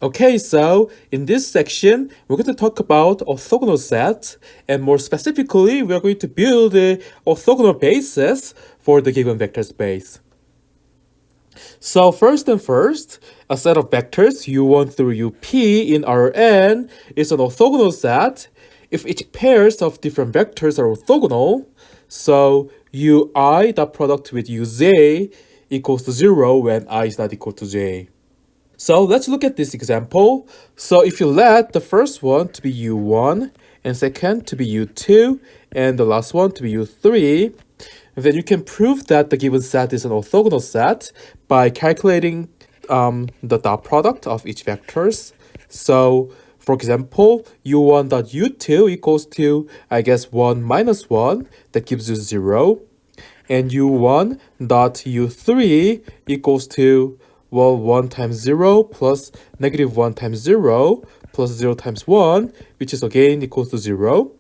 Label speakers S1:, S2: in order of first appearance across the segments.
S1: Okay, so in this section, we're going to talk about orthogonal sets, and more specifically, we're going to build a orthogonal basis for the given vector space. So first, a set of vectors u1 through up in Rn is an orthogonal set if each pairs of different vectors are orthogonal. So ui dot product with uj equals to 0 when I is not equal to j. So let's look at this example. So if you let the first one to be u1 and second to be u2 and the last one to be u3, then you can prove that the given set is an orthogonal set by calculating the dot product of each vectors. So for example, u1 dot u2 equals to, I guess, 1 minus 1, that gives you 0. And u1 dot u3 equals to, well, 1 times 0 plus negative 1 times 0 plus 0 times 1, which is again equals to 0.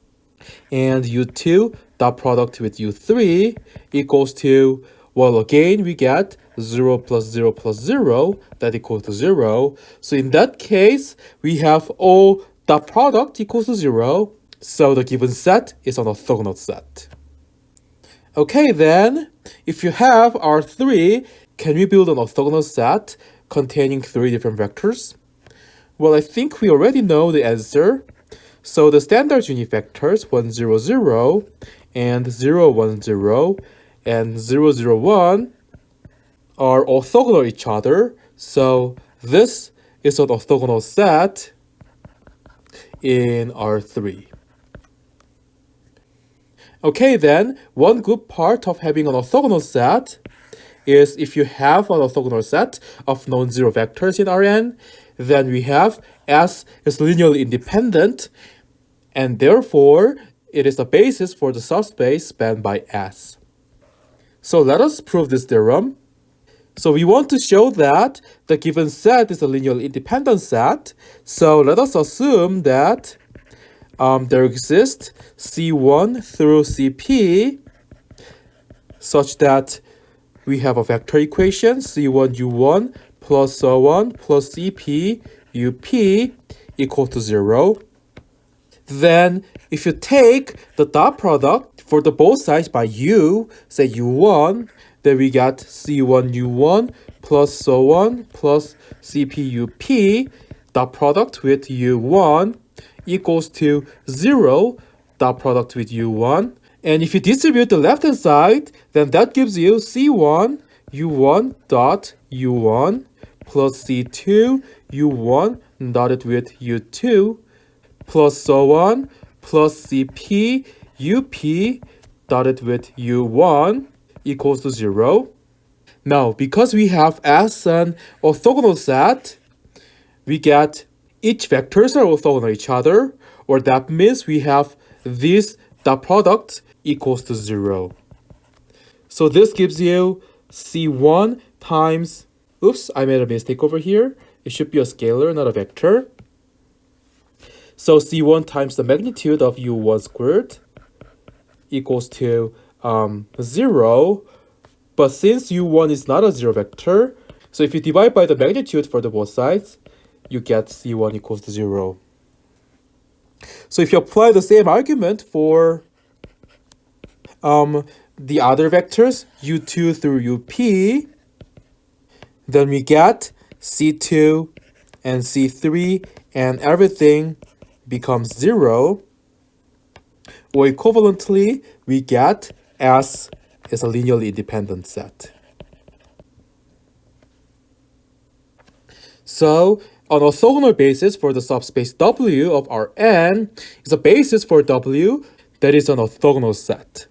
S1: And u2 dot product with u3 equals to, well, again we get 0 plus 0 plus 0, that equals to 0. So in that case, we have all dot product equals to 0. So the given set is an orthogonal set. Okay, then, if you have R3, can we build an orthogonal set containing 3 different vectors? Well, I think we already know the answer. So the standard unit vectors 1, 0, 0 and 0, 1, 0 and 0, 0, 1 are orthogonal each other. So this is an orthogonal set in R3. Okay, then, one good part of having an orthogonal set is if you have an orthogonal set of non-zero vectors in Rn, then we have S is linearly independent, and therefore, it is the basis for the subspace spanned by S. So let us prove this theorem. So we want to show that the given set is a linearly independent set. So let us assume that there exists C1 through Cp such that we have a vector equation C1 U1 plus so on plus Cp Up equal to 0. Then if you take the dot product for the both sides by U, say U1, then we get C1 U1 plus so on plus Cp Up dot product with U1 equals to 0 dot product with u1. And if you distribute the left hand side, then that gives you c1 u1 dot u1 plus c2 u1 dotted with u2 plus so on plus cp up dotted with u1 equals to 0. Now, because we have S an orthogonal set, we get each vectors are orthogonal each other, or that means we have this dot product equals to 0. So this gives you C1 times, oops, I made a mistake over here. It should be a scalar, not a vector. So C1 times the magnitude of U1 squared equals to 0. But since U1 is not a 0 vector, so if you divide by the magnitude for the both sides, you get C1 equals to 0. So if you apply the same argument for the other vectors, U2 through UP, then we get C2 and C3 and everything becomes 0. Or equivalently, we get S is a linearly independent set. So an orthogonal basis for the subspace W of Rn is a basis for W that is an orthogonal set.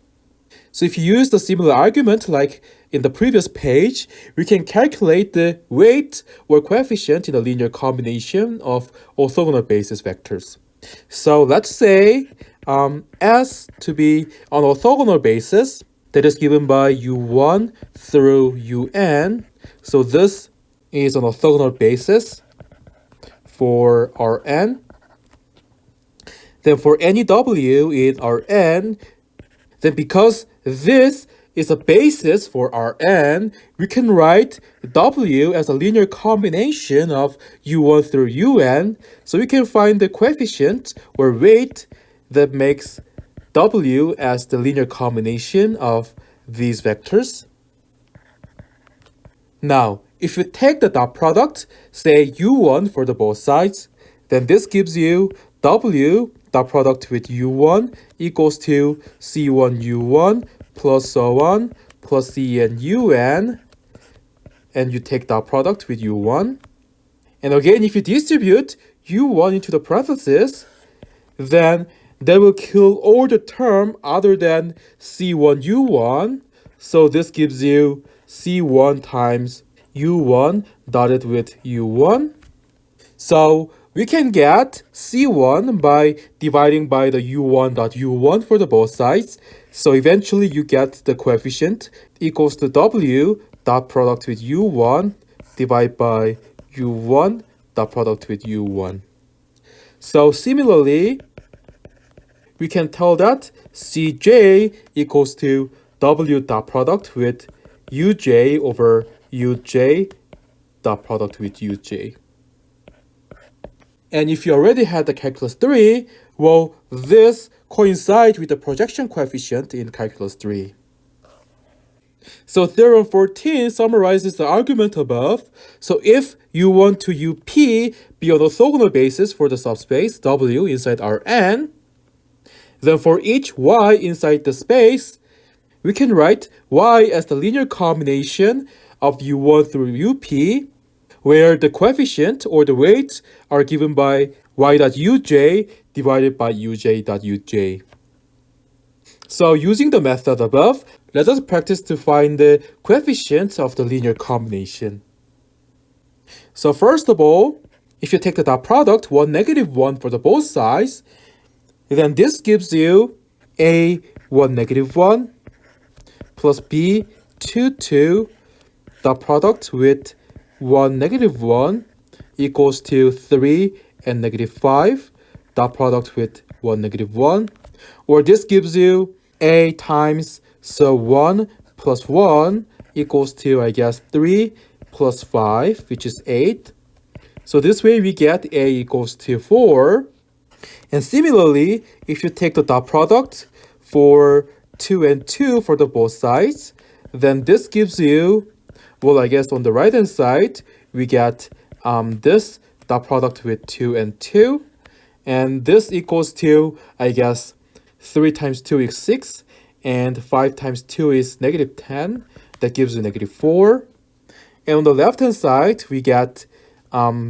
S1: So if you use the similar argument like in the previous page, we can calculate the weight or coefficient in a linear combination of orthogonal basis vectors. So let's say S to be an orthogonal basis that is given by U1 through Un. So this is an orthogonal basis for Rn. Then for any W in Rn, then because this is a basis for Rn, we can write W as a linear combination of U1 through Un, so we can find the coefficient or weight that makes W as the linear combination of these vectors. Now, if you take the dot product, say U1 for the both sides, then this gives you W dot product with U1 equals to C1 U1 plus so on plus Cn Un, and you take dot product with U1. And again, if you distribute U1 into the parentheses, then that will kill all the term other than C1 U1. So this gives you C1 times U1 dotted with U1. So we can get C1 by dividing by the U1 dot U1 for the both sides. So eventually you get the coefficient equals to W dot product with U1 divided by U1 dot product with U1. So similarly, we can tell that Cj equals to W dot product with Uj over Uj dot product with Uj. And if you already had the calculus 3, well, this coincides with the projection coefficient in calculus 3. So theorem 14 summarizes the argument above. So if U1 to Up be an orthogonal basis for the subspace W inside Rn, then for each y inside the space, we can write y as the linear combination of U1 through Up, where the coefficient or the weights are given by y dot Uj divided by Uj dot Uj. So using the method above, let us practice to find the coefficient of the linear combination. So first of all, if you take the dot product, 1, -1 for the both sides, then this gives you A, 1, -1 plus B, 2, 2, dot product with 1, -1 equals to 3 and -5, dot product with 1, -1. Or this gives you A times, so 1 plus 1 equals to, I guess, 3 plus 5, which is 8. So this way we get A equals to 4. And similarly, if you take the dot product for 2 and 2 for the both sides, then this gives you, well, I guess on the right hand side, we get this dot product with 2 and 2. And this equals to, I guess, 3 times 2 is 6, and 5 times 2 is -10. That gives you -4. And on the left hand side, we get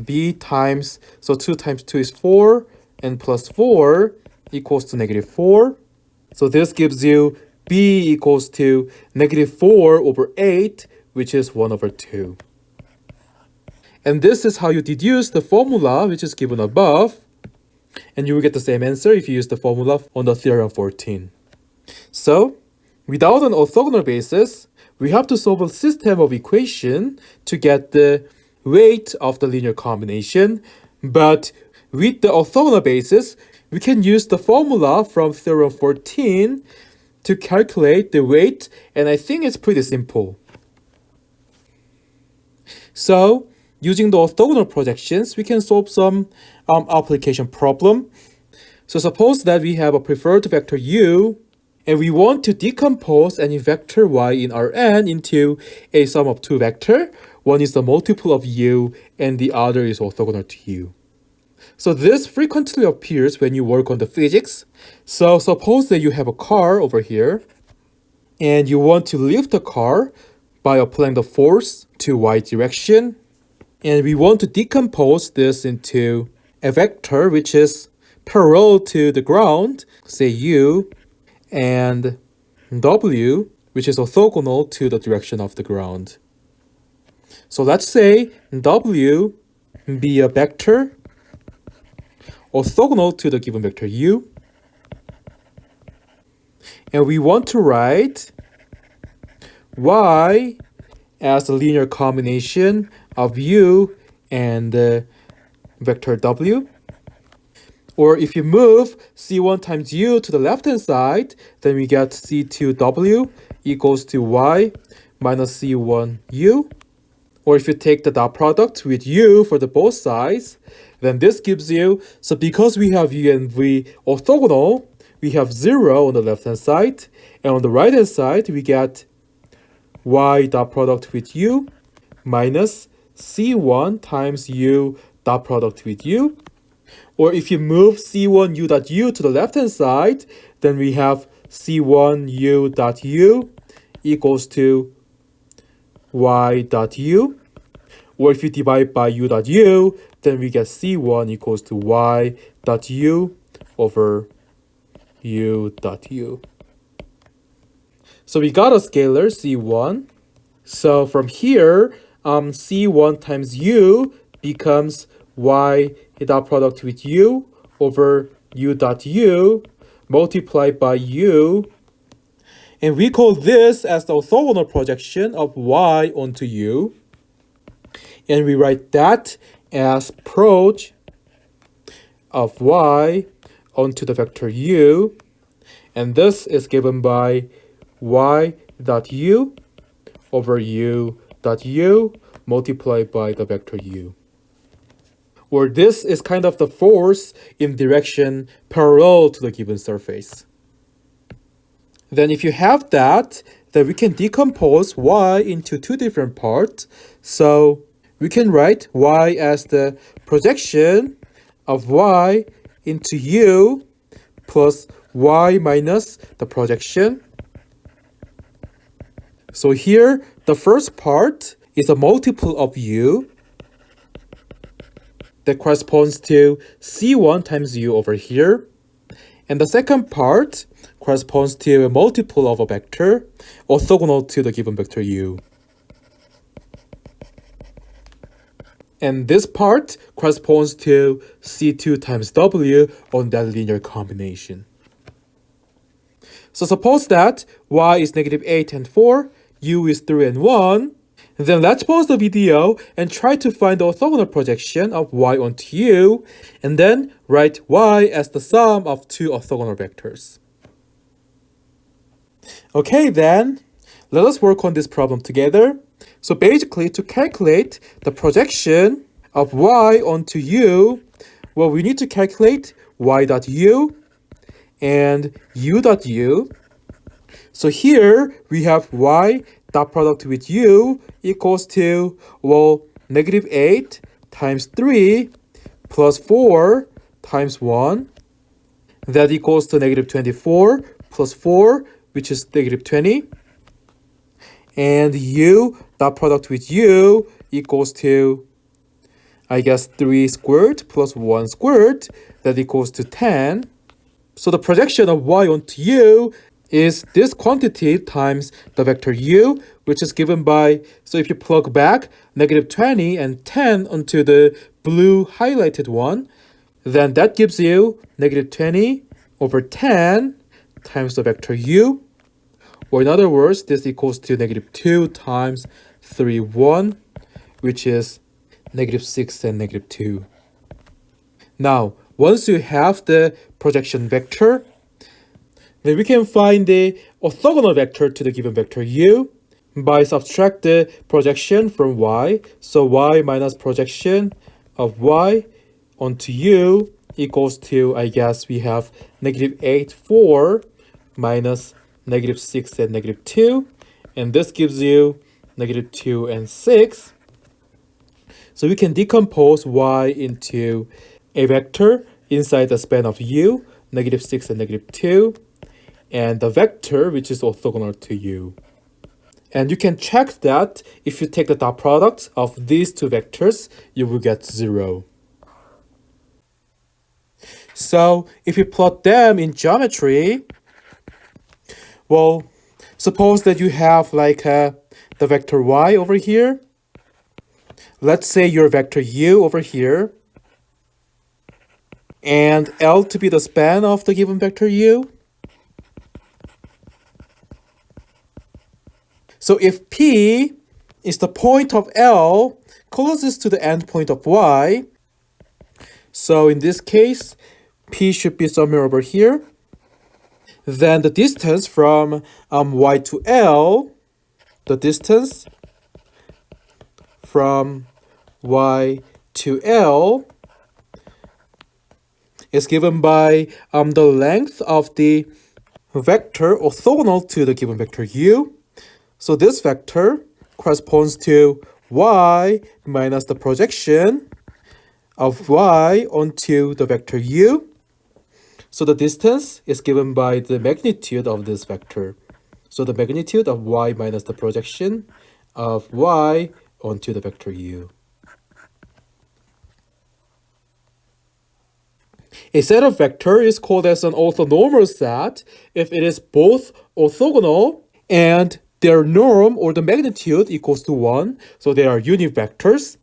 S1: B times, so 2 times 2 is 4, and plus 4 equals to -4. So this gives you B equals to -4 over 8, which is 1 over 2. And this is how you deduce the formula which is given above. And you will get the same answer if you use the formula on the theorem 14. So, without an orthogonal basis, we have to solve a system of equation to get the weight of the linear combination. But with the orthogonal basis, we can use the formula from theorem 14 to calculate the weight, and I think it's pretty simple. So, using the orthogonal projections, we can solve some application problem. So suppose that we have a preferred vector u, and we want to decompose any vector y in Rn into a sum of two vectors. One is the multiple of u, and the other is orthogonal to u. So this frequently appears when you work on the physics. So suppose that you have a car over here, and you want to lift the car by applying the force to y direction. And we want to decompose this into a vector which is parallel to the ground, say u, and w, which is orthogonal to the direction of the ground. So let's say w be a vector orthogonal to the given vector u. And we want to write y as a linear combination of u and vector w. Or if you move C1 times U to the left-hand side, then we get C2W equals to Y minus C1U. Or if you take the dot product with U for the both sides, then this gives you, so because we have U and V orthogonal, we have 0 on the left-hand side, and on the right-hand side, we get Y dot product with U minus C1 times U dot product with U. Or if you move C1U dot U to the left-hand side, then we have C1U dot U equals to Y dot U. Or if you divide by U dot U, then we get C1 equals to Y dot U over U dot U. So we got a scalar C1. So from here, C1 times U becomes Y dot product with U over U dot U multiplied by U. And we call this as the orthogonal projection of Y onto U. And we write that as proj of Y onto the vector U. And this is given by Y dot U over U dot U multiplied by the vector U. Or this is kind of the force in direction parallel to the given surface. Then if you have that, then we can decompose Y into two different parts. So we can write Y as the projection of Y into U plus Y minus the projection. So here, the first part is a multiple of U that corresponds to C1 times U over here. And the second part corresponds to a multiple of a vector orthogonal to the given vector U. And this part corresponds to C2 times W on that linear combination. So suppose that Y is negative 8 and 4, U is 3 and 1. Then let's pause the video and try to find the orthogonal projection of Y onto U, and then write Y as the sum of two orthogonal vectors. Okay then, let us work on this problem together. So basically, to calculate the projection of Y onto U, well, we need to calculate Y dot U and U dot U. So here we have Y dot product with U equals to, well, negative 8 times 3 plus 4 times 1. That equals to negative 24 plus 4, which is negative 20. And U dot product with U equals to, I guess, 3 squared plus 1 squared. That equals to 10. So the projection of Y onto U is this quantity times the vector U, which is given by, so if you plug back negative 20 and 10 onto the blue highlighted one, then that gives you negative 20 over 10 times the vector U. Or in other words, this equals to negative 2 times 3, 1, which is negative 6 and negative 2. Now, once you have the projection vector, then we can find the orthogonal vector to the given vector U by subtract the projection from Y. So Y minus projection of Y onto U equals to, I guess we have negative 8, 4 minus negative 6 and negative 2. And this gives you negative 2 and 6. So we can decompose Y into a vector inside the span of U, negative 6 and negative 2. And the vector which is orthogonal to U. And you can check that if you take the dot product of these two vectors, you will get 0. So if you plot them in geometry, well, suppose that you have like the vector Y over here. Let's say your vector U over here. And L to be the span of the given vector U. So if P is the point of L closest to the endpoint of Y, so in this case, P should be somewhere over here. Then the distance from Y to L, the distance from Y to L is given by the length of the vector orthogonal to the given vector u. So this vector corresponds to y minus the projection of y onto the vector u. So the distance is given by the magnitude of this vector. So the magnitude of y minus the projection of y onto the vector u. A set of vectors is called as an orthonormal set if it is both orthogonal and their norm or the magnitude equals to 1. So they are unit vectors.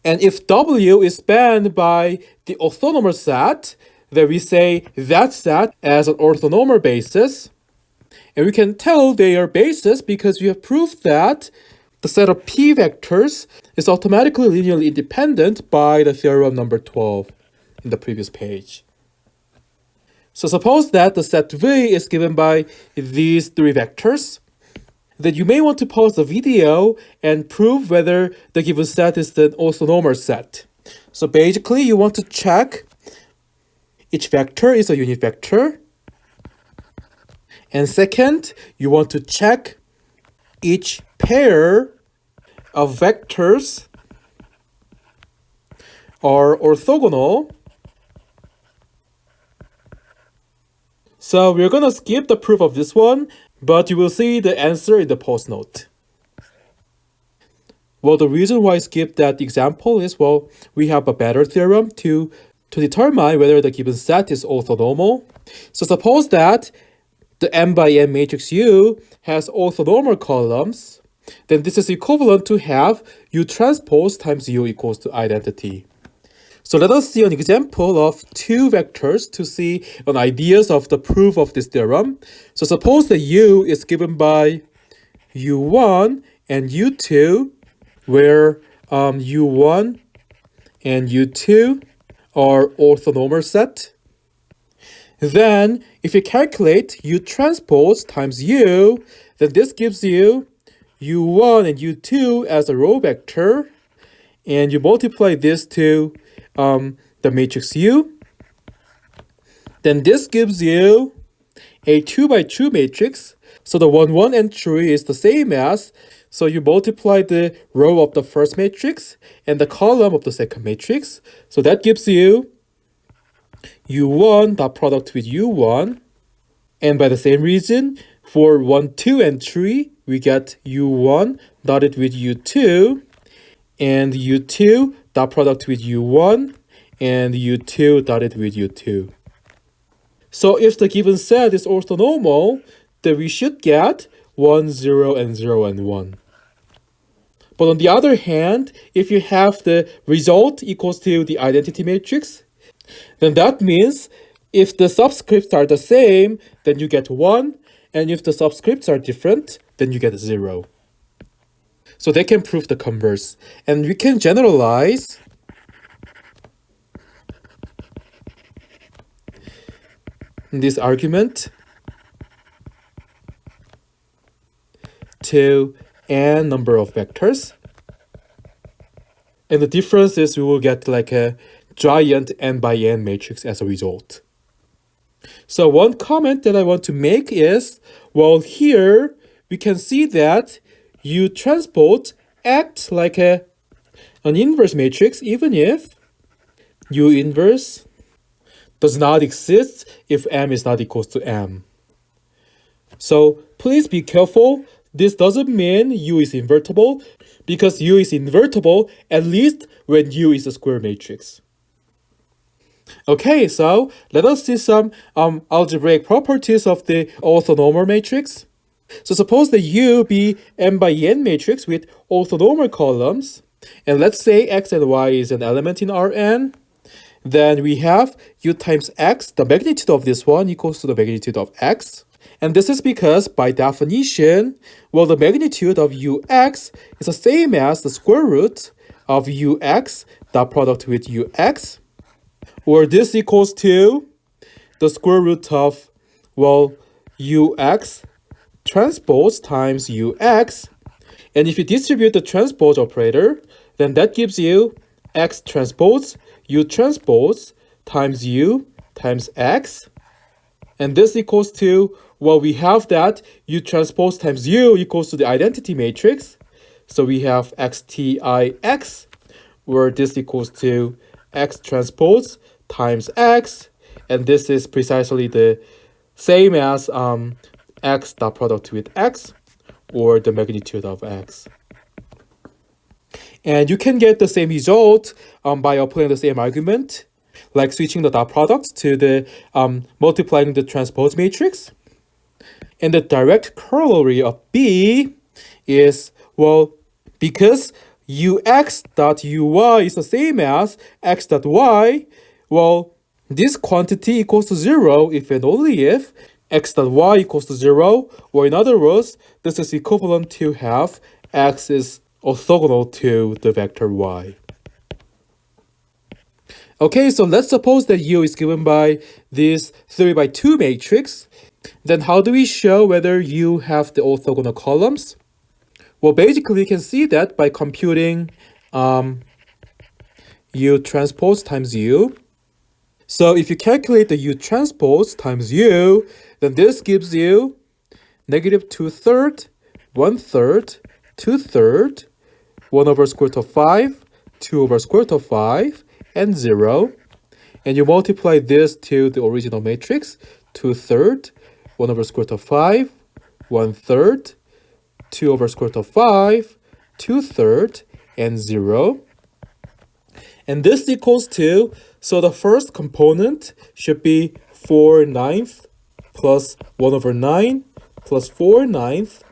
S1: And if W is spanned by the orthonormal set, then we say that set as an orthonormal basis. And we can tell they are basis because we have proved that the set of P vectors is automatically linearly independent by the theorem number 12 in the previous page. So suppose that the set V is given by these three vectors. Then you may want to pause the video and prove whether the given set is the orthonormal set. So basically you want to check each vector is a unit vector. And second, you want to check each pair of vectors are orthogonal. So we're going to skip the proof of this one, but you will see the answer in the post note. Well, the reason why I skipped that example is, well, we have a better theorem to determine whether the given set is orthonormal. So suppose that the m by n matrix U has orthonormal columns, then this is equivalent to have U transpose times U equals to identity. So let us see an example of two vectors to see an ideas of the proof of this theorem. So suppose that U is given by U1 and U2, where U1 and U2 are orthonormal set. Then if you calculate U transpose times U, then this gives you U1 and U2 as a row vector, and you multiply this to the matrix U. Then this gives you a 2 by 2 matrix. So the 1, 1 entry is the same as, so you multiply the row of the first matrix and the column of the second matrix. So that gives you U1 dot product with U1. And by the same reason, for 1, 2 entry, we get U1 dotted with U2 and U2 dot product with U1 and U2 dotted with U2. So if the given set is orthonormal, then we should get 1, 0, and 0, and 1. But on the other hand, if you have the result equals to the identity matrix, then that means if the subscripts are the same, then you get 1, and if the subscripts are different, then you get 0. So they can prove the converse. And we can generalize this argument to n number of vectors. And the difference is we will get like a giant n by n matrix as a result. So one comment that I want to make is, well, here we can see that U transpose acts like an inverse matrix even if U inverse does not exist if M is not equal to M. So please be careful. This doesn't mean U is invertible, because U is invertible at least when U is a square matrix. Okay, so let us see some algebraic properties of the orthonormal matrix. So suppose that U be m by n matrix with orthonormal columns, and let's say x and y is an element in Rn. Then we have U times x, the magnitude of this one equals to the magnitude of x. And this is because, by definition, well, the magnitude of ux is the same as the square root of ux dot product with ux. Or this equals to the square root of, well, ux transpose times ux. And if you distribute the transpose operator, then that gives you x transpose u transpose times u times x. And this equals to, well, we have that u transpose times u equals to the identity matrix. So we have xtix, where this equals to x transpose times x. And this is precisely the same as x dot product with x, or the magnitude of x. And you can get the same result by applying the same argument, like switching the dot product to the multiplying the transpose matrix. And the direct corollary of B is, well, because ux dot uy is the same as x dot y, well, this quantity equals to 0 if and only if x dot y equals to 0, or in other words, this is equivalent to have x is orthogonal to the vector y. Okay, so let's suppose that U is given by this 3 by 2 matrix. Then how do we show whether U have the orthogonal columns? Well, basically you can see that by computing U transpose times U. So if you calculate the U transpose times U, then this gives you negative 2/3, 1/3, 2/3, 1 over square root of 5, 2 over square root of 5, and 0. And you multiply this to the original matrix, 2/3, 1 over square root of 5, 1/3, 2 over square root of 5, 2/3, and 0. And this equals to, so the first component should be 4/9 plus 1 over 9 plus 4/9.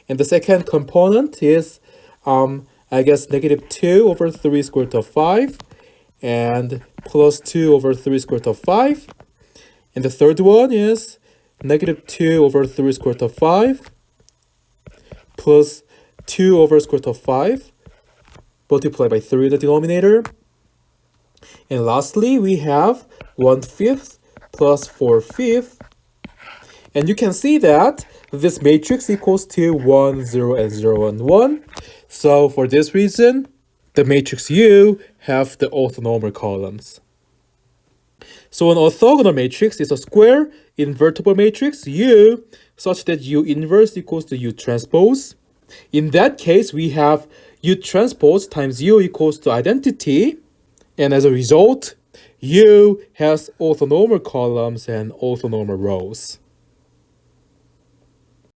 S1: And the second component is, I guess, negative 2 over 3 square root of 5 and plus 2 over 3 square root of 5. And the third one is negative 2 over 3 square root of 5 plus 2 over square root of 5 multiplied by 3 in the denominator. And lastly, we have 1/5 plus 4/5. And you can see that this matrix equals to 1, 0, and 0, and 1. So for this reason, the matrix U have the orthonormal columns. So an orthogonal matrix is a square invertible matrix U such that U inverse equals to U transpose. In that case, we have U transpose times U equals to identity. And as a result, U has orthonormal columns and orthonormal rows.